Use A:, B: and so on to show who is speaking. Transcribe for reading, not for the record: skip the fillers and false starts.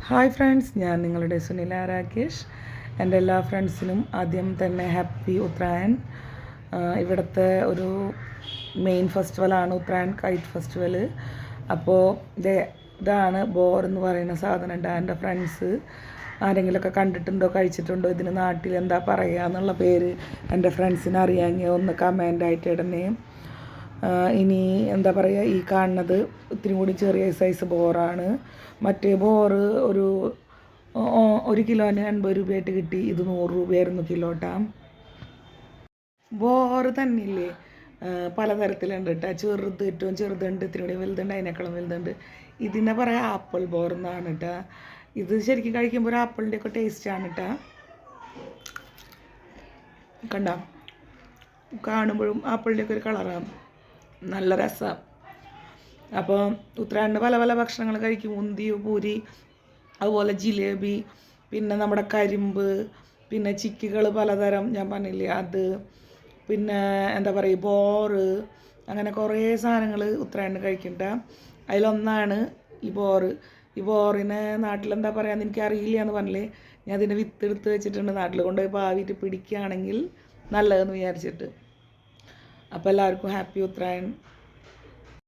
A: Hi friends, ഞാൻ നിങ്ങളുടെ സുനില രാകേഷ്. എൻ്റെ എല്ലാ ഫ്രണ്ട്സിനും ആദ്യം തന്നെ ഹാപ്പി ഉത്രായൻ. ഇവിടുത്തെ ഒരു മെയിൻ ഫെസ്റ്റിവലാണ് ഉത്രായൻ കൈറ്റ് ഫെസ്റ്റിവൽ. അപ്പോൾ ഇതാണ് ബോർ എന്ന് പറയുന്ന സാധനം. എൻ്റെ ഫ്രണ്ട്സ് ആരെങ്കിലുമൊക്കെ കണ്ടിട്ടുണ്ടോ, കഴിച്ചിട്ടുണ്ടോ, ഇതിന് നാട്ടിൽ എന്താ പറയുക എന്നുള്ള പേര് എൻ്റെ ഫ്രണ്ട്സിന് അറിയാമെങ്കിൽ ഒന്ന് കമൻ്റായിട്ട് ഇടണേ. ഇനി എന്താ പറയുക, ഈ കാണുന്നത് ഇത്തിരി കൂടി ചെറിയ സൈസ് ബോറാണ്. മറ്റേ ബോറ് ഒരു കിലോന് 80 രൂപയായിട്ട് കിട്ടി. ഇത് 100 രൂപയായിരുന്നു കിലോട്ടാ. ബോറ് തന്നെ ഇല്ലേ, പലതരത്തിലുണ്ട് കേട്ടോ. ചെറുത്, ഏറ്റവും ചെറുതുണ്ട്, ഇത്തിരി കൂടി വലുതുണ്ട്, അതിനേക്കാളും വലുതുണ്ട്. ഇതിനെ പറയാം ആപ്പിൾ ബോർ എന്നാണ് കേട്ടോ. ഇത് ശരിക്കും കഴിക്കുമ്പോൾ ഒരു ആപ്പിളിൻ്റെ ഒക്കെ ടേസ്റ്റാണ് കേട്ടോ. കണ്ട, കാണുമ്പോഴും ആപ്പിളിൻ്റെ ഒക്കെ ഒരു കളറാണ്, നല്ല രസമാണ്. അപ്പോൾ ഉത്തരായണിന് പല പല ഭക്ഷണങ്ങൾ കഴിക്കും. ഉന്തി, പൂരി, അതുപോലെ ജിലേബി, പിന്നെ നമ്മുടെ കരിമ്പ്, പിന്നെ ചിക്കികൾ പലതരം ഞാൻ പറഞ്ഞില്ലേ അത്, പിന്നെ എന്താ പറയുക ബോറ്, അങ്ങനെ കുറേ സാധനങ്ങൾ ഉത്തരായണിന് കഴിക്കണ്ട. അതിലൊന്നാണ് ഈ ബോറ്. ഈ ബോറിനെ നാട്ടിലെന്താ പറയാന്ന് എനിക്കറിയില്ല എന്ന് പറഞ്ഞില്ലേ. ഞാൻ അതിൻ്റെ വിത്ത് എടുത്ത് വെച്ചിട്ടുണ്ട്. നാട്ടിൽ കൊണ്ടുപോയി പാവിയിട്ട് പിടിക്കുകയാണെങ്കിൽ നല്ലതെന്ന് വിചാരിച്ചിട്ട്. അപ്പോൾ എല്ലാവർക്കും ഹാപ്പി ഉത്തരായൺ.